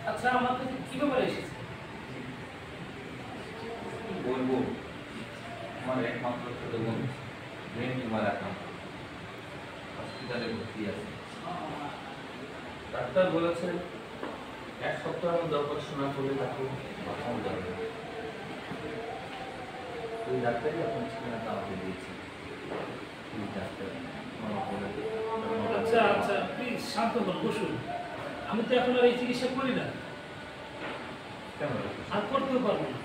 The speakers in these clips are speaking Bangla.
আচ্ছা আমার কাছে কি ব্যাপারে এসেছে বলবো আমার একমাত্র ছোট বোন ব্রেন টিউমার আক্রান্ত হসপিটালে ভর্তি আছে ডাক্তার বলেছেন এক সপ্তাহের মধ্যে অপারেশন না করলে তাকে বাঁচানো যাবে না। ওই ডাক্তারই আপনার ঠিকানাটা আমাকে দিয়েছি ডাক্তার আচ্ছা আচ্ছা প্লিজ শান্ত হন বসুন আমি তো এখন আর এই চিকিৎসা করি না কেমন আর করতেও পারবো না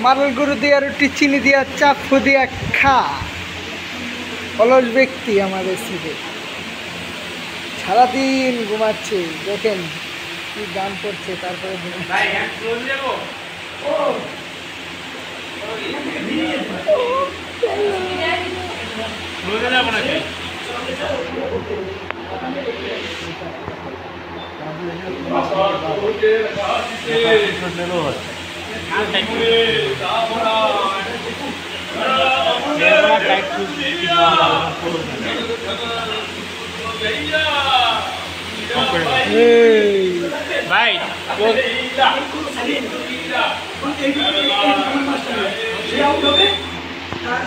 মারল গরু দিয়া রুটি চিনি দিয়া চাপু দিয়া খা অলস ব্যক্তি আমাদের সিটে সারাদিন ঘুমাচ্ছে দেখেন কি গান করছে তারপরে ভাই